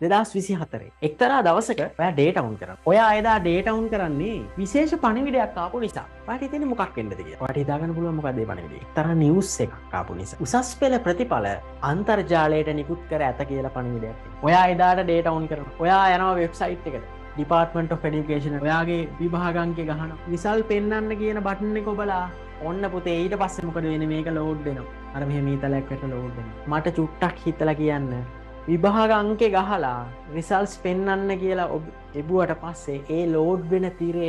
2024 එක්තරා දවසක ඔයා ඩේටා වුන් කරනවා. ඔයා එදා ඩේටා වුන් කරන්නේ විශේෂ පණිවිඩයක් ආපු නිසා. ඔයාට හිතෙන්නේ මොකක් වෙන්නද කියලා. ඔයාට හිතා ගන්න පුළුවන් මොකක්ද මේ පණිවිඩය? එක්තරා නිවුස් එකක් ආපු නිසා. උසස් පෙළ ප්‍රතිඵල අන්තර්ජාලයට නිකුත් කර ඇත කියලා පණිවිඩයක්. ඔයා එදාට ඩේටා වුන් කරනවා. ඔයා යනවා වෙබ්සයිට් එකට. Department of Education ඔයාගේ විභාග අංකය ගහනවා. රිසල්ට් පෙන්වන්න කියන බටන් එක ඔබලා ඔන්න පුතේ ඊට පස්සේ මොකද වෙන්නේ? මේක ලෝඩ් වෙනවා. අර මෙහෙම ඊතලයක් වැට ලෝඩ් වෙනවා. මට චුට්ටක් හිතලා කියන්න. විභාග අංකේ ගහලා රිසල්ට්ස් පෙන්වන්න කියලා ඔබ එබුවට පස්සේ ඒ ලෝඩ් වෙන තිරය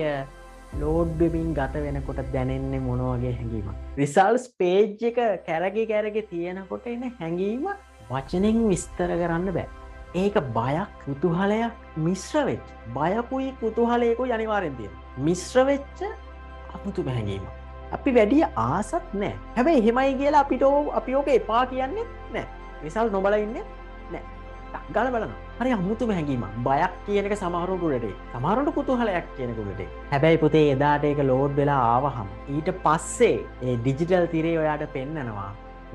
ලෝඩ් වෙමින් ගත වෙනකොට දැනෙන්නේ මොන වගේ හැඟීමක්? රිසල්ට්ස් පේජ් එක කැරකේ තියෙනකොට එන හැඟීම වචනෙන් විස්තර කරන්න බෑ. ඒක බයක්, කුතුහලයක් මිශ්‍ර වෙච්ච බයකුයි කුතුහලයකුයි අනිවාර්යෙන් තියෙනවා. මිශ්‍ර වෙච්ච අමුතුම හැඟීමක්. අපි වැඩි ආසත් නෑ. හැබැයි එහෙමයි කියලා අපි ඕක එපා කියන්නේ නෑ. රිසල්ට් නොබලා ඉන්නේ නෑ. ගාලා බලනවා. හරි අමුතුම හැඟීමක්. බයක් කියන එක සමහරවට උඩට එයි. සමහරවට කුතුහලයක් කියන එක උඩට එයි. හැබැයි පුතේ එදාට ඒක ලෝඩ් වෙලා ආවහම ඊට පස්සේ ඒ ඩිජිටල් තිරේ ඔයාට පෙන්නනවා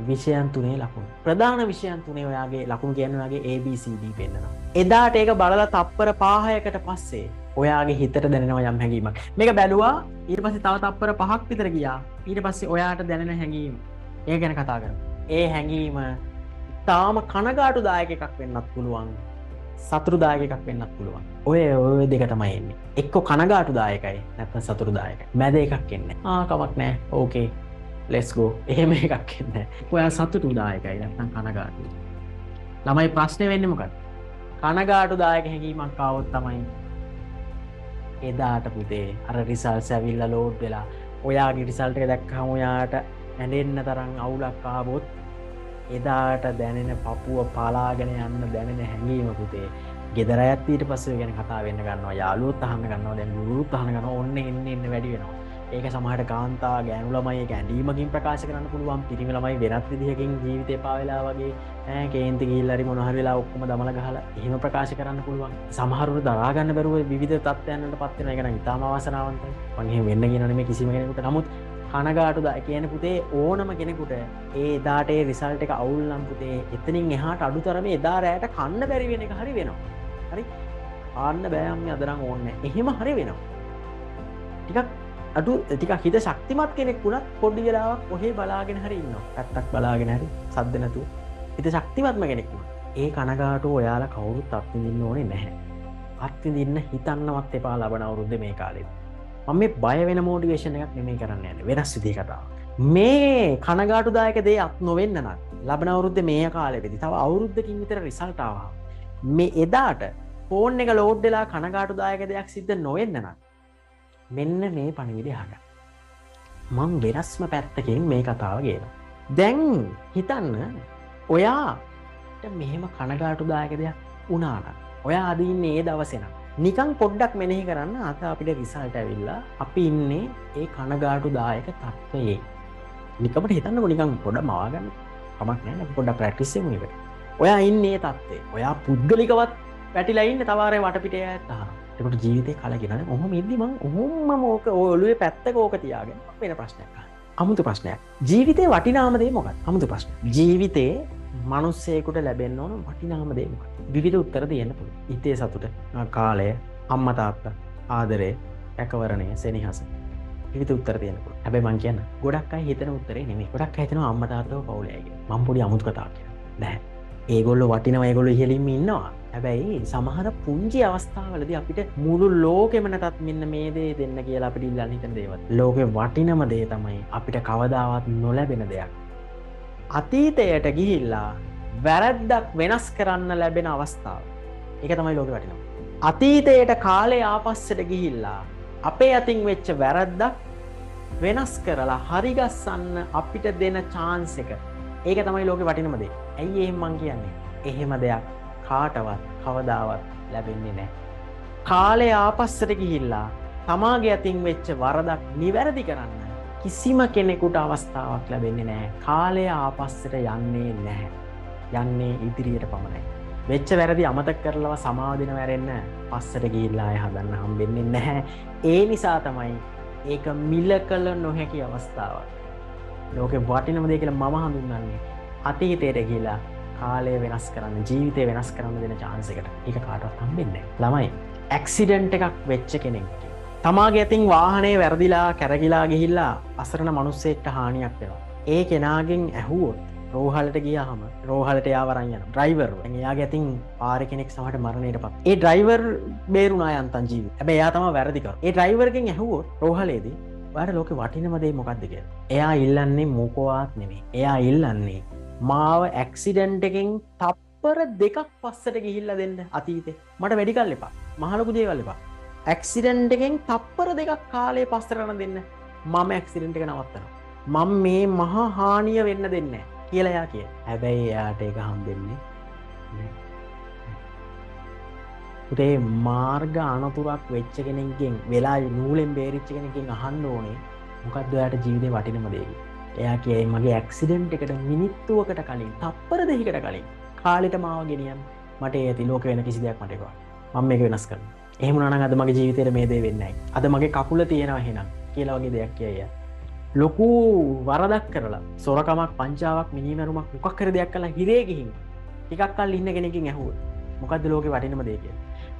විෂයන් 3 ලකුණු. ප්‍රධාන විෂයන් 3 ඔයාගේ ලකුණු කියන්නේ ඔයාගේ ABCD පෙන්නනවා. එදාට ඒක බලලා තප්පර 5කට පස්සේ ඔයාගේ හිතට දැනෙනවා යම් හැඟීමක්. මේක බැලුවා ඊට පස්සේ තව තප්පර 5ක් විතර ගියා. ඊට පස්සේ ඔයාට දැනෙන හැඟීම. ඒක ගැන කතා කරමු. ඒ හැඟීම තාම කනගාටුදායක එකක් වෙන්නත් පුළුවන්. සතුටුදායක එකක් වෙන්නත් පුළුවන්. ඔය දෙක තමයි එන්නේ. එක්ක කනගාටුදායකයි නැත්නම් සතුටුදායකයි. මැද එකක් එන්නේ. කමක් නැහැ. ඕකේ. let's go. එහෙම එකක් එන්නේ. ඔයා සතුටුදායකයි නැත්නම් කනගාටුයි. ළමයි ප්‍රශ්නේ වෙන්නේ මොකක්ද? කනගාටුදායක හැඟීමක් ආවොත් තමයි එදාට පුතේ අර රිසල්ට්ස් ඇවිල්ලා ලෝඩ් වෙලා ඔයාගේ රිසල්ට් එක දැක්කම ඔයාට ඇඬෙන්න තරම් අවුලක් ආවොත් එදාට දැනෙන පපුව පාලාගෙන යන්න දැනෙන හැඟීම පුතේ ගෙදර ඇත් ඊට පස්සේ ගැන කතා වෙන්න ගන්නවා යාළුවොත් අහන්න ගන්නවා දැන් ගුරුත් අහන්න ගන්නවා ඔන්න එන්න වැඩි වෙනවා. ඒක සමහරට කාන්තා ගෑනු ළමයි ඒක ඇඬීමකින් ප්‍රකාශ කරන්න පුළුවන්. පිරිමි ළමයි වෙනත් විදිහකින් ජීවිතේ පාවෙලා වගේ කේන්ති ගිහිල්ලා හරි මොන හරි වෙලා ඔක්කොම දමලා ගහලා එහෙම ප්‍රකාශ කරන්න පුළුවන්. සමහරවරු දරා ගන්න බැරුව විවිධ තත්ත්වයන් වලට පත් වෙනවා. ඒක නම් ඉතාම අවාසනාවන්තයි. මම එහෙම වෙන්න කියන නෙමෙයි කිසිම කෙනෙකුට. නමුත් කනගාටුදායක කියන පුතේ ඕනම කෙනෙකුට ඒ එදාට ඒ රිසල්ට් එක අවුල් නම් පුතේ එතනින් එහාට අඩුතරමේ එදා රැයට කන්න බැරි වෙන එක හරි වෙනවා. හරි? ආන්න බෑ අම්මේ අද නම් ඕනේ නැහැ. එහෙම හරි වෙනවා. ටිකක් හිත ශක්තිමත් කෙනෙක් වුණත් පොඩි වෙලාවක් ඔහේ බලාගෙන හරි ඉන්නවා. පැත්තක් බලාගෙන හරි සද්ද නැතුව. හිත ශක්තිමත්ම කෙනෙක් වුණා. ඒ කනගාටුව ඔයාලා කවුරුත් අත්විඳින්න ඕනේ නැහැ. අත්විඳින්න හිතන්නවත් එපා ලබන අවුරුද්දේ මේ කාලේ. මම මේ බය වෙන මොටිවේෂන් එකක් නෙමෙයි කරන්න යන්නේ. වෙනස් විදිහේ කතාවක්. මේ කනගාටුදායක දේ අත් නොවෙන්න නම් ලබන අවුරුද්දේ මේ කාලෙකදී තව අවුරුද්දකින් විතර රිසල්ට් ආවා. මේ එදාට ෆෝන් එක ලෝඩ් වෙලා කනගාටුදායක දෙයක් සිද්ධ නොවෙන්න නම් මෙන්න මේ පණිවිඩය අහගන්න. මම වෙනස්ම පැත්තකින් මේ කතාව ගේනවා. දැන් හිතන්න ඔයාට මෙහෙම කනගාටුදායක දෙයක් වුණා නම් ඔයා අද ඉන්නේ ඒ දවසේ නම් නිකන් පොඩ්ඩක් මෙනෙහි කරන්න අද අපිට රිසල්ට් ඇවිල්ලා අපි ඉන්නේ ඒ කනගාටුදායක තත්ත්වයේ. නිකම්ට හිතන්නකො නිකන් පොඩ්ඩක් මවා ගන්න. කමක් නැහැ අපි පොඩ්ඩක් ප්‍රැක්ටිස් කරමු ඒක. ඔයා ඉන්නේ ඒ තත්ත්වයේ. ඔයා පුද්ගලිකවත් වැටිලා ඉන්නේ තව ආරේ වටපිටේ ඇත්ත අහනවා. ඒකට ජීවිතේ කලකිරන ඔහොම ඉද්දි මං ඔහොමම ඕක ඔළුවේ පැත්තක ඕක තියාගෙන වෙන ප්‍රශ්නයක් අහනවා. අමුතු ප්‍රශ්නයක්. ජීවිතේ වටිනාම දේ මොකක්ද? අමුතු ප්‍රශ්න. ජීවිතේ මිනිස්සෙකුට ලැබෙන්න ඕන වටිනාම දේ මොකක්ද? විවිධ උත්තර දෙන්න පුළුවන්. හිතේ සතුට, කාලය, අම්මා තාත්තා, ආදරය, රැකවරණය, සෙනෙහස. විවිධ උත්තර දෙන්න පුළුවන්. හැබැයි මං කියන්න ගොඩක් අය හිතන උත්තරේ නෙමෙයි. ගොඩක් අය හිතනවා අම්මා තාත්තව පවුලයි කියලා. මම පොඩි අමුතු කතාවක් කියනවා. නෑ. ඒගොල්ලෝ වටිනවා ඒගොල්ලෝ ඉහළින්ම ඉන්නවා. හැබැයි සමහර පුංචි අවස්ථාවලදී අපිට මුළු ලෝකෙම නැතත් මෙන්න මේ දේ දෙන්න කියලා අපිට ඉල්ලන්න හිතන දේවල්. ලෝකේ වටිනම දේ තමයි අපිට කවදාවත් නොලැබෙන දෙයක්. අතීතයට ගිහිල්ලා වැරද්දක් වෙනස් කරන්න ලැබෙන අවස්ථාව. ඒක තමයි ලෝකේ වටිනම. අතීතයට කාලේ ආපස්සට ගිහිල්ලා අපේ අතින් වෙච්ච වැරද්දක් වෙනස් කරලා හරි ගස්සන්න අපිට දෙන chance එක. ඒක තමයි ලෝකේ වටිනම දේ. ඇයි එහෙම මං කියන්නේ? එහෙම දෙයක් කාටවත් කවදාවත් ලැබෙන්නේ නැහැ. කාලේ ආපස්සට ගිහිල්ලා තමාගේ අතින් වෙච්ච වරදක් නිවැරදි කරන්න කිසිම කෙනෙකුට අවස්ථාවක් ලැබෙන්නේ නැහැ. කාලය ආපස්සට යන්නේ නැහැ. යන්නේ ඉදිරියට පමණයි. වෙච්ච වැරදි අමතක කරලව සමාව දෙන වැරෙන්න පස්සට ගිහිල්ලා ආය හදන්න හම්බෙන්නේ නැහැ. ඒ නිසා තමයි ඒක මිල කළ නොහැකි අවස්ථාවක්. ලෝකේ වටිනම දේ කියලා මම හඳුන්වන්නේ අතීතයට ගිහිලා කාලය වෙනස් කරන්න ජීවිතය වෙනස් කරන්න දෙන chance එකට ඒක කාටවත් හම්බෙන්නේ නැහැ. ළමයි ඇක්සිඩන්ට් එකක් වෙච්ච කෙනෙක් තමාගේ අතින් වාහනේ වැරදිලා කැරකිලා ගිහිල්ලා අසරණ මිනිස්සෙක්ට හානියක් වෙනවා. ඒ කෙනාගෙන් ඇහුවොත් රෝහලට ගියාම රෝහලට යාවරන් යන ඩ්‍රයිවර් එයාගේ අතින් පාරේ කෙනෙක් සමහරට මරණයටපත්. ඒ ඩ්‍රයිවර් බේරුණා යන්තම් ජීවිතේ. හැබැයි එයා තමයි වැරදි කරා. ඒ ඩ්‍රයිවර්ගෙන් ඇහුවොත් රෝහලේදී ඔයාට ලෝකේ වටිනම දේ මොකක්ද කියලා. එයා ඉල්ලන්නේ මොකවත් නෙමෙයි. එයා ඉල්ලන්නේ මාව ඇක්සිඩන්ට් එකෙන් තප්පර 2ක් පස්සට ගිහිල්ලා දෙන්න අතීතේ. මට මෙඩිකල් එපා. මහ ලොකු දේවල් එපා. ඇක්සිඩන්ට් එකෙන් තප්පර 2ක් කාලේ පස්සට යන දෙන්න. මම ඇක්සිඩන්ට් එක නවත්තනවා. මම මේ මහා හානිය වෙන්න දෙන්නේ නැහැ කියලා එයා කියයි. හැබැයි එයාට ඒක හම්බෙන්නේ නැහැ. උදේ මාර්ග අනතුරක් වෙච්ච කෙනෙක්ගෙන් වෙලා නූලෙන් බේරිච්ච කෙනෙක්ගෙන් අහන්න ඕනේ මොකක්ද ඔයාට ජීවිතේ වටිනම දේ කියලා. එයා කියයි මගේ ඇක්සිඩන්ට් එකට මිනිත්තුවකට කලින් තප්පර 2කට කලින් කාලෙට මාව ගෙනියන්න. මට ඒ ඇති ලෝකේ වෙන කිසි දෙයක් මට එපා. මම මේක වෙනස් කරනවා. එහෙම වුණා නම් අද මගේ ජීවිතේට මේ දේ වෙන්නේ නැහැ. අද මගේ කකුල තියෙනවා එහෙනම් කියලා වගේ දෙයක් කියයි එයා. ලොකු වරදක් කරලා සොරකමක් පංචාවක් මිනිමරුමක් මොකක් කර දෙයක් කළා හිරේ ගිහින් ටිකක් කල් ඉන්න කෙනකින් ඇහුවොත් මොකද්ද ලෝකේ වටිනම දේ කියලා.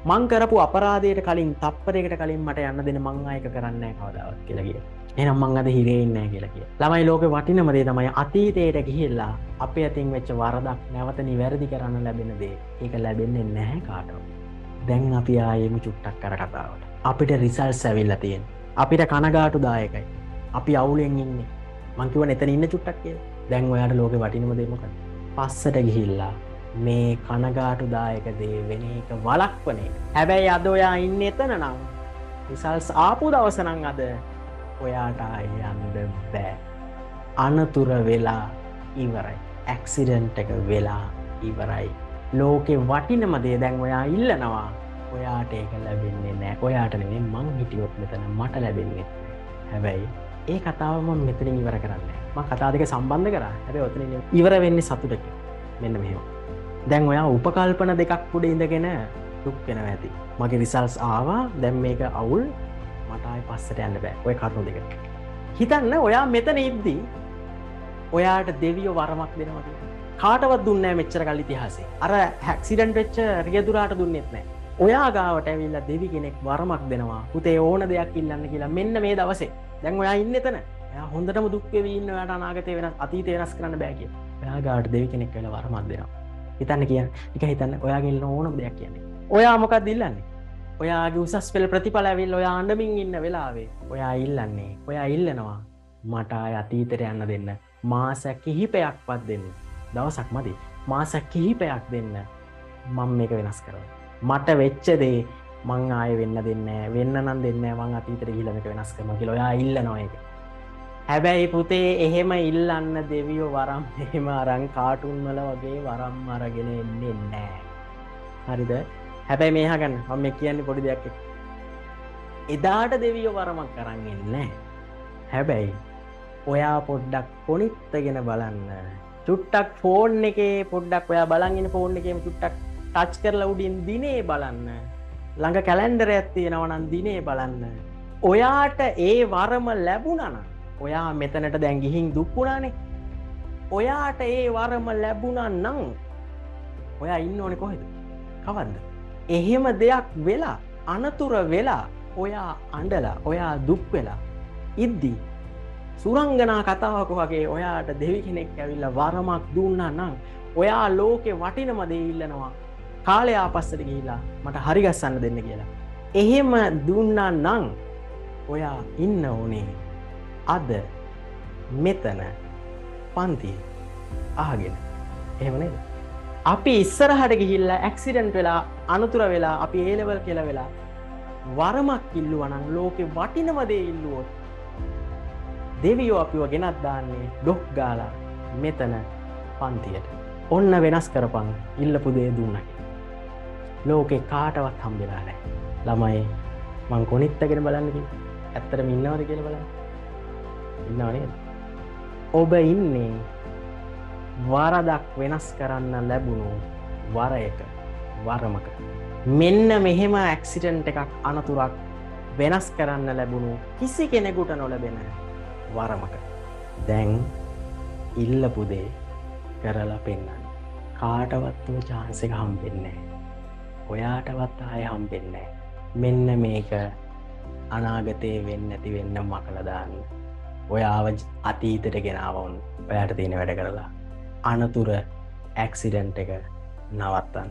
මං කරපු අපරාධයට කලින් තප්පරයකට කලින් මට යන්න දෙන මං ආයක කරන්නේ නැහැ කවදාවත් කියලා කියනවා. එහෙනම් මං අද හිරේ ඉන්නේ නැහැ කියලා කියනවා. ළමයි ලෝකේ වටිනම දේ තමයි අතීතයට ගිහිල්ලා අපේ අතින් වෙච්ච වරදක් නැවත නිවැරදි කරන්න ලැබෙන දේ. ඒක ලැබෙන්නේ නැහැ කාටවත්. දැන් අපි ආයෙම චුට්ටක් කර කතාවට. අපිට රිසල්ට්ස් ඇවිල්ලා තියෙනවා. අපිට කනගාටුදායකයි. අපි අවුලෙන් ඉන්නේ. මං කිව්වනේ එතන ඉන්න චුට්ටක් කියලා. දැන් ඔයාට ලෝකේ වටිනම දේ මොකක්ද? පස්සට ගිහිල්ලා මේ කනගාටුදායක දේ වෙන එක වළක්වන එක. හැබැයි අද ඔයා ඉන්නේ එතන නම් රිසල්ට්ස් ආපු දවස නම් අද ඔයාට යන්න බෑ. අනතුර වෙලා ඉවරයි. ඇක්සිඩන්ට් එක වෙලා ඉවරයි. ලෝකේ වටිනම දේ දැන් ඔයා ඉල්ලනවා. ඔයාට ඒක ලැබෙන්නේ නැහැ. ඔයාට නෙමෙයි මං හිටියොත් මෙතන මට ලැබෙන්නේ. හැබැයි ඒ කතාව මම මෙතනින් ඉවර කරන්නේ නැහැ. මම කතා දෙක සම්බන්ධ කරා. හැබැයි ඔතනින් ඉවර වෙන්නේ සතුටකින්. මෙන්න මෙහෙම. දැන් ඔයා උපකල්පන දෙකක් උඩ ඉඳගෙන දුක් වෙනවා ඇති. මගේ රිසල්ට්ස් ආවා. දැන් මේක අවුල්. මට ආයෙ පස්සට යන්න බෑ. ඔය කරුණු දෙක. හිතන්න ඔයා මෙතන ඉද්දි ඔයාට දෙවියෝ වරමක් දෙනවා කියලා. කාටවත් දුන්නේ නැහැ මෙච්චර කල් ඉතිහාසයේ. අර ඇක්සිඩන්ට් වෙච්ච රියදුරාට දුන්නෙත් නැහැ. ඔයා ගාවට ඇවිල්ලා දෙවි කෙනෙක් වරමක් දෙනවා. පුතේ ඕන දෙයක් ඉල්ලන්න කියලා. මෙන්න මේ දවසේ. දැන් ඔයා ඉන්නේ එතන. එයා හොඳටම දුක් වෙවි ඉන්න ඔයාට අනාගතේ වෙනස් අතීතේ වෙනස් කරන්න බෑ කියලා. ඔයා ගාවට දෙවි කෙනෙක් වෙලා වරමක් දෙනවා. හිතන්න කියන්නේ. ටික හිතන්න ඔයාගේ ඉල්ලන ඕනම දෙයක් කියන්නේ. ඔයා මොකක්ද ඉල්ලන්නේ? ඔයාගේ උසස් පෙළ ප්‍රතිඵල ඇවිල්ලා ඔයා අඬමින් ඉන්න වෙලාවේ ඔයා ඉල්ලන්නේ. ඔයා ඉල්ලනවා මට ආය අතීතයට යන්න දෙන්න. මාස කිහිපයක්වත් දෙන්න. දවසක් මදි. මාස කිහිපයක් දෙන්න. මම මේක වෙනස් කරනවා. මට වෙච්ච දේ මං ආයෙ වෙන්න දෙන්නේ නැහැ. වෙන්න නම් දෙන්නේ නැහැ. මං අතීතයට ගිහිල්ලා මේක වෙනස් කරනවා කියලා ඔයා ඉල්ලනවා ඒක. හැබැයි පුතේ එහෙම ඉල්ලන්න දෙවියෝ වරම් එහෙම අරන් කාටුන් වල වගේ වරම් අරගෙන එන්නේ නැහැ. හරිද? හැබැයි මේ අහගන්න මම මේ කියන්නේ පොඩි දෙයක් එක්ක. එදාට දෙවියෝ වරමක් අරන් එන්නේ නැහැ. හැබැයි ඔයා පොඩ්ඩක් කොනිටගෙන බලන්න. චුට්ටක් ෆෝන් එකේ පොඩ්ඩක් ඔයා බලන් ඉන්න ෆෝන් එකේම චුට්ටක් ටච් කරලා උඩින් දිනේ බලන්න. ළඟ කැලෙන්ඩරයක් තියෙනවා නම් දිනේ බලන්න. ඔයාට ඒ වරම ලැබුණා නම් ඔයා මෙතනට දැන් ගිහින් දුක් වුණානේ. ඔයාට ඒ වරම ලැබුණා නම් ඔයා ඉන්න ඕනේ කොහෙද? කවද්ද? එහෙම දෙයක් වෙලා අනතුර වෙලා ඔයා අඬලා ඔයා දුක් වෙලා ඉද්දි සුරංගනා කතාවක වගේ ඔයාට දෙවි කෙනෙක් ඇවිල්ලා වරමක් දුන්නා නම් ඔයා ලෝකේ වටිනම දේ ඉල්ලනවා. කාලය ආපස්සට ගිහිලා මට හරි ගස්සන්න දෙන්න කියලා. එහෙම දුන්නා නම් ඔයා ඉන්න ඕනේ අද මෙතන පන්ති අහගෙන. එහෙම නේද? අපි ඉස්සරහට ගිහිල්ලා ඇක්සිඩන්ට් වෙලා අනතුර වෙලා අපි A level කියලා වෙලා වරමක් ඉල්ලුවා නම් ලෝකේ වටිනම දේ ඉල්ලුවොත් දෙවියෝ අපිව ගෙනත් දාන්නේ ඩොක් ගාලා මෙතන පන්තියට. ඔන්න වෙනස් කරපන් ඉල්ලපු දේ දුන්නා. ලෝකේ කාටවත් හම්බෙලා නැහැ. ළමයි මං කොනිට්ටගෙන බලන්න කිව්වා. ඇත්තටම ඉන්නවද කියලා බලන්න. ඉන්නව නේද? ඔබ ඉන්නේ වරදක් වෙනස් කරන්න ලැබුණු වරයක වරමක. මෙන්න මෙහෙම ඇක්සිඩන්ට් එකක් අනතුරක් වෙනස් කරන්න ලැබුණු කිසි කෙනෙකුට නොලැබෙන වරමක. දැන් ඉල්ලපු දේ කරලා පෙන්නන්න. කාටවත්ව chance එක හම්බෙන්නේ නැහැ. ඔයාටවත් ආයෙ හම්බෙන්නේ නැහැ. මෙන්න මේක අනාගතේ වෙන්නේ නැති වෙන්න මකලා දාන්න. ඔයාව අතීතයට ගෙනාවොත් ඔයාට තියෙන වැඩ කරලා අනතුරු ඇක්සිඩන්ට් එක නවත්තන්න.